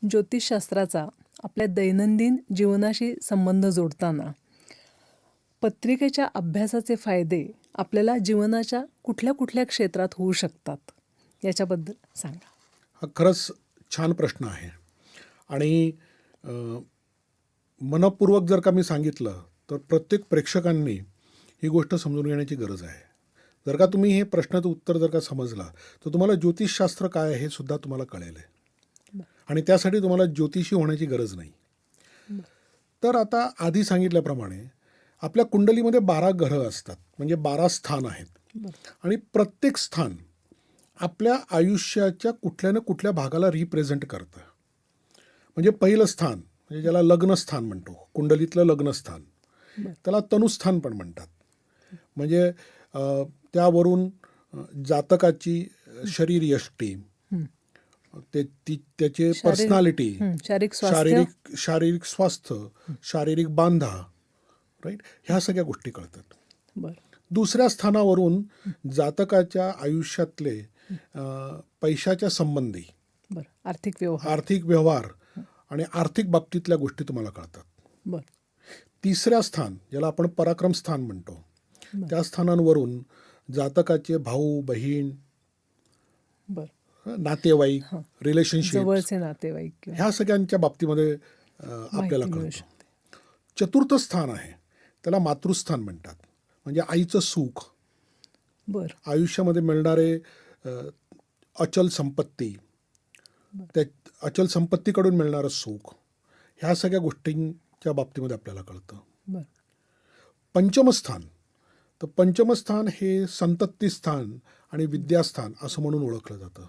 ज्योतिषशास्त्राचा आपल्या दैनंदिन जीवनाशी संबंध जोडताना पत्रिकेच्या अभ्यासाचे फायदे आपल्याला जीवनाच्या कुठल्या कुठल्या क्षेत्रात होऊ शकतात याच्याबद्दल सांगा. हा खरंच छान प्रश्न आहे आणि मनपूर्वक जर का मी सांगितलं तर प्रत्येक प्रेक्षकांनी ही गोष्ट समजून घेण्याची गरज आहे. जर का तुम्ही हे प्रश्नाचं उत्तर जर का समजला तर तुम्हाला ज्योतिषशास्त्र काय आहे हे सुद्धा तुम्हाला कळेल आणि त्यासाठी तुम्हाला ज्योतिषी होण्याची गरज नाही. तर आता आधी सांगितल्याप्रमाणे आपल्या कुंडलीमध्ये 12 ग्रह असतात, म्हणजे 12 स्थान आहेत आणि प्रत्येक स्थान आपल्या आयुष्याच्या कुठल्या ना कुठल्या भागाला रिप्रेझेंट करतं. म्हणजे पहिलं स्थान म्हणजे ज्याला लग्नस्थान म्हणतो, कुंडलीतलं लग्नस्थान, त्याला तनुस्थान पण म्हणतात. म्हणजे त्यावरून जातकाची शरीरयष्टी, त्याचे पर्सनॅलिटी, शारीरिक स्वास्थ्य, शारीरिक बांधा, राईट, ह्या सगळ्या गोष्टी कळतात. दुसऱ्या स्थानावरून जातकाच्या आयुष्यातले पैशाच्या संबंधी आर्थिक व्यवहार आणि आर्थिक बाबतीतल्या गोष्टी तुम्हाला कळतात. तिसऱ्या स्थान ज्याला आपण पराक्रम स्थान म्हणतो, त्या स्थानांवरून जातकाचे भाऊ बहीण, नातेवाईक, रिलेशनशिप, ह्या सगळ्यांच्या बाबतीमध्ये आपल्याला कळतं. चतुर्थ स्थान आहे त्याला मातृस्थान म्हणतात, म्हणजे आईचं सुख, आयुष्यामध्ये मिळणारे अचल संपत्ती, त्या अचल संपत्तीकडून मिळणारं सुख, ह्या सगळ्या गोष्टींच्या बाबतीमध्ये आपल्याला कळतं. पंचमस्थान, तर पंचमस्थान हे संततीस्थान आणि विद्यास्थान असं म्हणून ओळखलं जातं.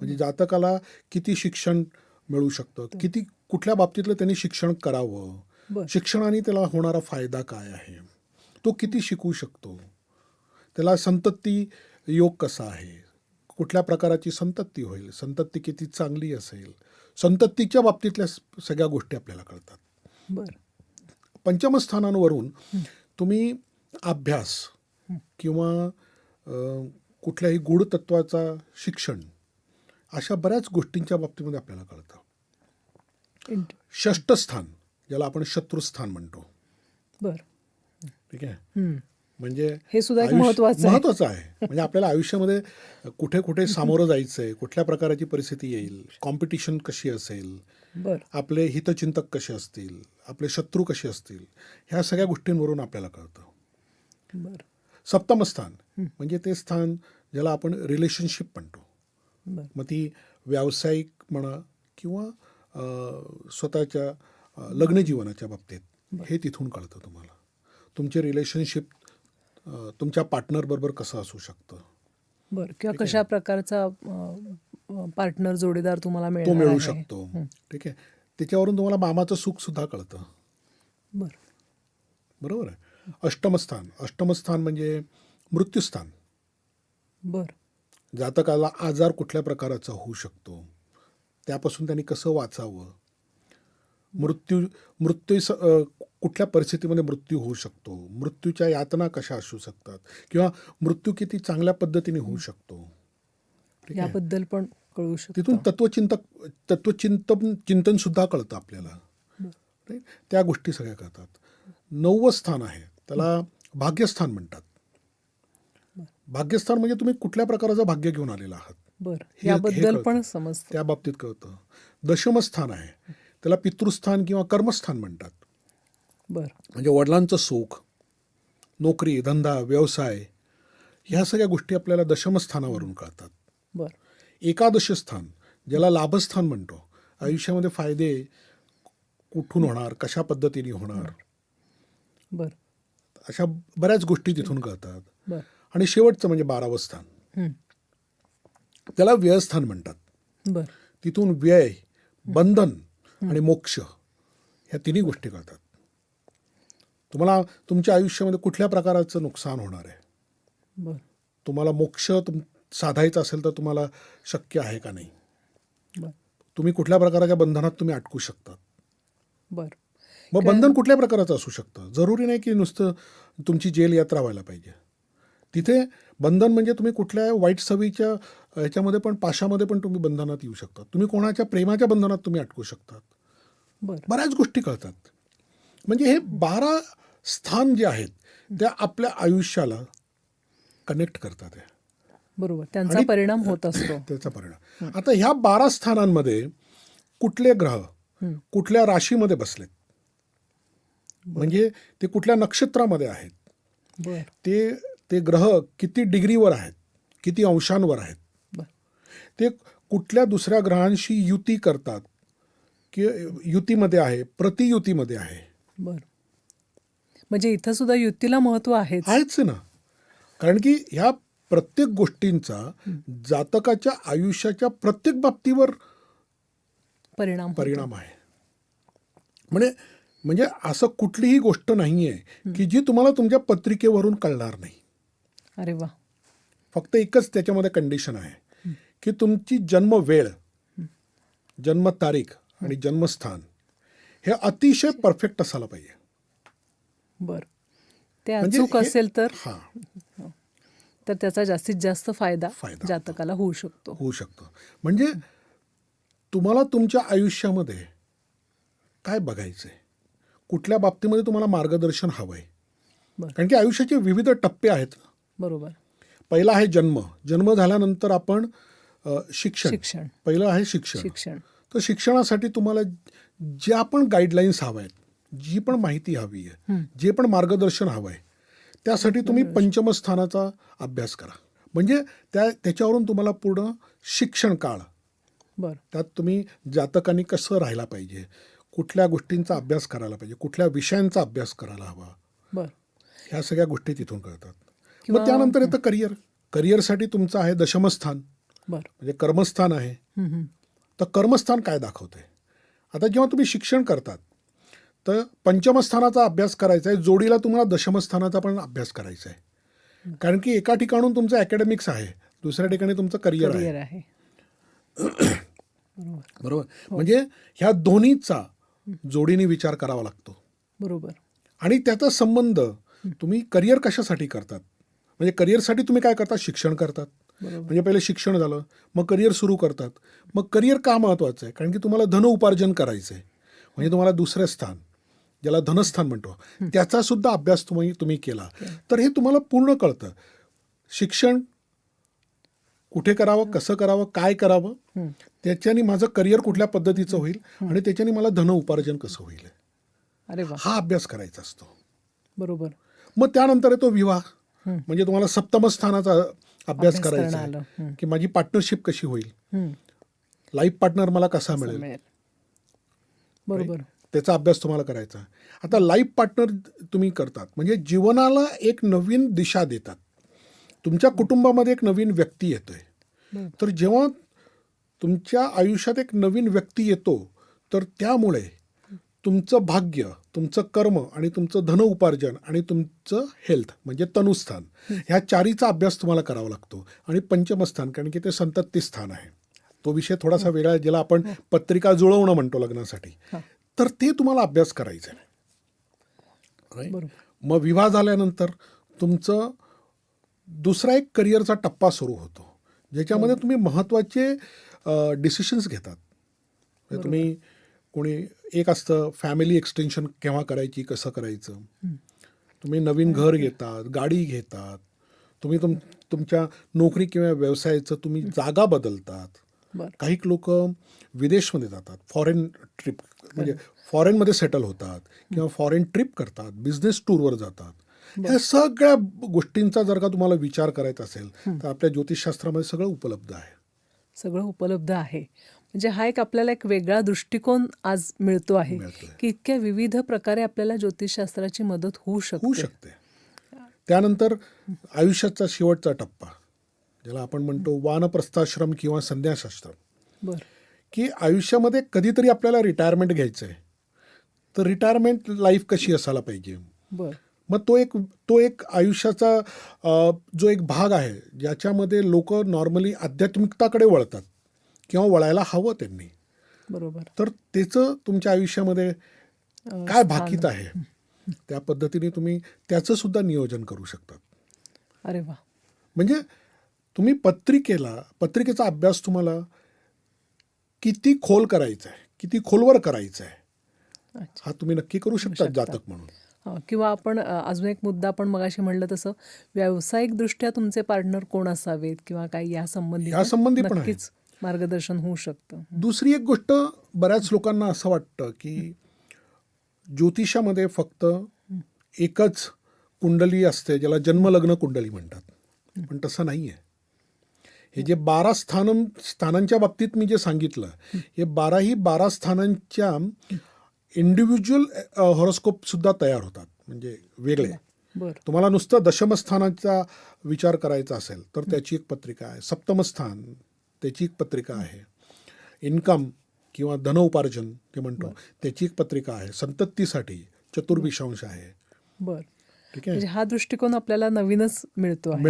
म्हणजे जातकाला किती शिक्षण मिळू शकतं, किती कुठल्या बाबतीतलं त्यांनी शिक्षण करावं, शिक्षणाने त्याला होणारा फायदा काय आहे, तो किती शिकू शकतो, त्याला संतती योग कसा आहे, कुठल्या प्रकाराची संतती होईल, संतती किती चांगली असेल, संततीच्या बाबतीतल्या सगळ्या गोष्टी आपल्याला कळतात. पंचमस्थानांवरून तुम्ही अभ्यास किंवा कुठल्याही गूढ तत्वाचा शिक्षण, अशा बऱ्याच गोष्टींच्या बाबतीमध्ये आपल्याला कळतं. षष्ठ स्थान ज्याला आपण शत्रुस्थान म्हणतो, ठीक आहे, म्हणजे हे सुद्धा महत्वाचं आहे. म्हणजे आपल्याला आयुष्यामध्ये कुठे कुठे सामोरं जायचंय, कुठल्या प्रकारची परिस्थिती येईल, कॉम्पिटिशन कशी असेल, आपले हितचिंतक कसे असतील, आपले शत्रू कसे असतील, ह्या सगळ्या गोष्टींवरून आपल्याला कळतं. सप्तम स्थान म्हणजे ते स्थान ज्याला आपण रिलेशनशिप म्हणतो, मग ती व्यावसायिक म्हणा किंवा स्वतःच्या लग्नजीवनाच्या बाबतीत, हे तिथून कळतं तुम्हाला. तुमचे रिलेशनशिप तुमच्या पार्टनरबरोबर कसं असू शकतं, किंवा कशा प्रकारचा पार्टनर, जोडीदार तुम्हाला मिळू शकतो, ठीक आहे. त्याच्यावरून तुम्हाला मामाचं सुख सुद्धा कळतं. बरोबर आहे. अष्टमस्थान म्हणजे मृत्यूस्थान. जातकाला आजार कुठल्या प्रकाराचा होऊ शकतो, त्यापासून त्यांनी कसं वाचावं, मृत्यू कुठल्या परिस्थितीमध्ये मृत्यू होऊ शकतो, मृत्यूच्या यातना कशा असू शकतात, किंवा मृत्यू किती चांगल्या पद्धतीने होऊ शकतो, याबद्दल पण कळू शकतो. तिथून चिंतन सुद्धा कळतं आपल्याला, त्या गोष्टी सगळ्या कळतात. 9वं स्थान आहे त्याला भाग्यस्थान म्हणतात. भाग्यस्थान म्हणजे तुम्ही कुठल्या प्रकारचं भाग्य घेऊन आलेला आहात, याबद्दल पण समजतं, त्या बाबतीत कळतं. दशमस्थान आहे त्याला पितृस्थान किंवा कर्मस्थान म्हणतात. म्हणजे वडिलांचं सुख, नोकरी, धंदा, व्यवसाय, ह्या सगळ्या गोष्टी आपल्याला दशमस्थानावरून कळतात. एकादश स्थान ज्याला लाभस्थान म्हणतो, आयुष्यामध्ये फायदे कुठून होणार, कशा पद्धतीने होणार, अशा बऱ्याच गोष्टी तिथून कळतात. आणि शेवटचं म्हणजे 12वं स्थान त्याला व्ययस्थान म्हणतात. तिथून व्यय, बंधन आणि मोक्ष, ह्या तिन्ही गोष्टी कळतात. तुम्हाला तुमच्या आयुष्यामध्ये कुठल्या प्रकाराचं नुकसान होणार आहे, तुम्हाला मोक्ष साधायचा असेल तर तुम्हाला शक्य आहे का नाही, तुम्ही कुठल्या प्रकारच्या बंधनात तुम्ही अटकू शकतात. मग बंधन कुठल्या प्रकाराचं असू शकतं, जरुरी नाही की नुसतं तुमची जेल यात्रा व्हायला पाहिजे. तिथे बंधन म्हणजे तुम्ही कुठल्या वाईट सवयीच्या ह्याच्यामध्ये पण पाशामध्ये पण तुम्ही बंधनात येऊ शकता. तुम्ही कोणाच्या प्रेमाच्या बंधनात तुम्ही अटकू शकतात. बरं. बऱ्याच गोष्टी कळतात. म्हणजे हे 12 स्थान जे आहेत त्या आपल्या आयुष्याला कनेक्ट करतात आहे. बरोबर. त्यांचा परिणाम होत असतो. त्याचा परिणाम. आता ह्या 12 स्थानांमध्ये कुठले ग्रह कुठल्या राशीमध्ये बसलेत, म्हणजे ते कुठल्या नक्षत्रामध्ये आहेत, बरं. ते ग्रह किती डिग्रीवर आहेत, किती अंशांवर आहेत, बरं. ते कुठल्या दुसऱ्या ग्रहांशी युती करतात की युतीमध्ये आहे, प्रतियुतीमध्ये आहे. बरं. म्हणजे इथं सुद्धा युतीला महत्व आहेच ना. कारण की ह्या प्रत्येक गोष्टींचा जातकाच्या आयुष्याच्या प्रत्येक बाबतीवर परिणाम आहे. म्हणजे असं कुठलीही गोष्ट नाही आहे की जी तुम्हाला तुमच्या पत्रिकेवरून कळणार नाही. अरे वा. फक्त एकच त्याच्यामध्ये कंडिशन आहे की तुमची जन्म वेळ, जन्म तारीख आणि जन्मस्थान हे अतिशय परफेक्ट असायला पाहिजे. बरं. ते अचूक असेल तर हां, तर त्याचा जास्तीत जास्त फायदा जातकाला होऊ शकतो. म्हणजे तुम्हाला तुमच्या आयुष्यामध्ये काय बघायचं आहे, कुठल्या बाबतीमध्ये तुम्हाला मार्गदर्शन हवं आहे. कारण की आयुष्याचे विविध टप्पे आहेत. बरोबर. पहिला आहे जन्म झाल्यानंतर आपण शिक्षण. पहिलं आहे शिक्षण. तर शिक्षणासाठी तुम्हाला ज्या पण गाईडलाईन्स हव्या आहेत, जी पण माहिती हवी आहे, जे पण मार्गदर्शन हवं आहे, त्यासाठी तुम्ही पंचम स्थानाचा अभ्यास करा. म्हणजे त्याच्यावरून तुम्हाला पूर्ण शिक्षण काळ, त्यात तुम्ही जातकांनी कसं राहायला पाहिजे, कुठल्या गोष्टींचा अभ्यास करायला पाहिजे, कुठल्या विषयांचा अभ्यास करायला हवा, ह्या सगळ्या गोष्टी तिथून कळतात. मग त्यानंतर येतं करिअरसाठी तुमचं आहे दशमस्थान, म्हणजे कर्मस्थान आहे. तर कर्मस्थान काय दाखवतंय. आता जेव्हा तुम्ही शिक्षण करतात तर पंचमस्थानाचा अभ्यास करायचा आहे, जोडीला तुम्हाला दशमस्थानाचा पण अभ्यास करायचा आहे. कारण की एका ठिकाणून तुमचं अकॅडमिक्स आहे, दुसऱ्या ठिकाणी तुमचं करिअर आहे. बरोबर. म्हणजे ह्या दोन्हीचा जोडीने विचार करावा लागतो. बरोबर. आणि त्याचा संबंध तुम्ही करिअर कशासाठी करतात, म्हणजे करिअरसाठी तुम्ही काय करतात, शिक्षण करतात. म्हणजे पहिले शिक्षण झालं, मग करिअर सुरू करतात. मग करिअर का महत्त्वाचं आहे, कारण की तुम्हाला धन उपार्जन करायचं आहे. म्हणजे तुम्हाला दुसरं स्थान, ज्याला धनस्थान म्हणतो, त्याचा सुद्धा अभ्यास तुम्ही केला तर हे तुम्हाला पूर्ण कळतं. शिक्षण कुठे करावं, कसं करावं, काय करावं, त्याच्याने माझं करिअर कुठल्या पद्धतीचं होईल आणि त्याच्याने मला धन उपार्जन कसं होईल, हा अभ्यास करायचा असतो. बरोबर. मग त्यानंतर येतो विवाह. म्हणजे तुम्हाला सप्तम स्थानाचा अभ्यास करायचा आहे की माझी पार्टनरशिप कशी होईल, लाईफ पार्टनर मला कसा मिळेल. बरोबर. त्याचा अभ्यास तुम्हाला करायचा. आता लाईफ पार्टनर तुम्ही करतात म्हणजे जीवनाला एक नवीन दिशा देतात. तुमच्या कुटुंबामध्ये एक नवीन व्यक्ती येतोय. तर जेव्हा तुमच्या आयुष्यात एक नवीन व्यक्ती येतो तर त्यामुळे तुमचं भाग्य, तुमचं कर्म आणि तुमचं धन उपार्जन आणि तुमचं हेल्थ म्हणजे तनुस्थान, ह्या चारीचा अभ्यास तुम्हाला करावा लागतो. आणि पंचमस्थान, कारण की ते संतती स्थान आहे, तो विषय थोडासा वेगळा आहे, ज्याला आपण पत्रिका जुळवणं म्हणतो लग्नासाठी. तर ते तुम्हाला अभ्यास करायचं आहे. मग विवाह झाल्यानंतर तुमचं दुसरा एक करिअरचा टप्पा सुरू होतो, ज्याच्यामध्ये तुम्ही महत्त्वाचे डिसिशन्स घेतात. तुम्ही कोणी एक असतं फॅमिली एक्सटेन्शन केव्हा करायची, कसं करायचं. तुम्ही नवीन घर घेतात, गाडी घेतात, तुम्ही तुमच्या नोकरी किंवा व्यवसायाचं तुम्ही जागा बदलतात. काही लोक विदेशमध्ये जातात, फॉरेन ट्रिप म्हणजे फॉरेनमध्ये सेटल होतात किंवा फॉरेन ट्रिप करतात, बिझनेस टूरवर जातात. ह्या सगळ्या गोष्टींचा जर का तुम्हाला विचार करायचा असेल तर आपल्या ज्योतिषशास्त्रामध्ये सगळं उपलब्ध आहे. म्हणजे हा आपल्याला एक वेगळा दृष्टिकोन आज मिळतो आहे की इतक्या विविध प्रकारे आपल्याला ज्योतिषशास्त्राची मदत होऊ शकते. त्यानंतर आयुष्याचा शेवटचा टप्पा, ज्याला आपण म्हणतो वानप्रस्थाश्रम किंवा संन्यासाश्रम, की आयुष्यामध्ये कधीतरी आपल्याला रिटायरमेंट घ्यायचं आहे. तर रिटायरमेंट लाईफ कशी असायला पाहिजे. मग तो एक आयुष्याचा जो एक भाग आहे ज्याच्यामध्ये लोक नॉर्मली आध्यात्मिकताकडे वळतात किंवा वळायला हवं त्यांनी. तर त्याचं तुमच्या आयुष्यामध्ये काय भाकीत आहे, त्या पद्धतीने तुम्ही त्याचं सुद्धा नियोजन करू शकतात. अरे वा. म्हणजे तुम्ही पत्रिकेचा अभ्यास तुम्हाला किती खोल करायचा आहे, किती खोलवर करायचा आहे, अच्छा. हा तुम्ही नक्की करू शकता जातक म्हणून. किंवा आपण अजून एक मुद्दा आपण मगाशी म्हणलं तसं व्यावसायिकदृष्ट्या तुमचे पार्टनर कोण असावेत किंवा काही यासंबंधी पण आहे. नक्कीच मार्गदर्शन होऊ शकतं. दुसरी एक गोष्ट, बऱ्याच लोकांना असं वाटतं की ज्योतिषामध्ये फक्त एकच कुंडली असते, ज्याला जन्मलग्न कुंडली म्हणतात, पण तसं नाही आहे. हे जे 12 स्थानांच्या बाबतीत मी जे सांगितलं, हे 12 स्थानांच्या इंडिव्हिज्युअल हॉरोस्कोप सुद्धा तयार होतात, म्हणजे वेगळे. बरं. तुम्हाला नुसतं दशमस्थानाचा विचार करायचा असेल तर त्याची एक पत्रिका आहे, सप्तमस्थान त्याची एक पत्रिका आहे, इन्कम किंवा धन उपार्जन ते म्हणतो त्याची एक पत्रिका आहे, संततीसाठी चतुर्विशांश आहे. बरं. ठीक आहे, म्हणजे हा दृष्टिकोन आपल्याला नवीनच मिळतोय.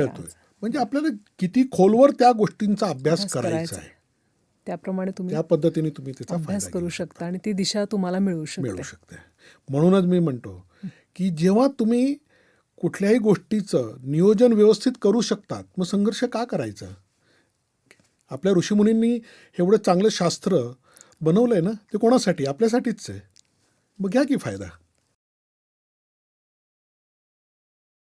म्हणजे आपल्याला किती खोलवर त्या गोष्टींचा अभ्यास करायचा आहे, त्याप्रमाणे तुम्ही त्या पद्धतीने तुम्ही त्याचा अभ्यास करू शकता आणि ती दिशा तुम्हाला मिळू शकते. म्हणूनच मी म्हणतो की जेव्हा तुम्ही कुठल्याही गोष्टीचं नियोजन व्यवस्थित करू शकतात, मग संघर्ष का करायचा? आपल्या ऋषीमुनींनी एवढं चांगलं शास्त्र बनवलंय ना, ते कोणासाठी? आपल्यासाठीच आहे. मग घ्या की फायदा.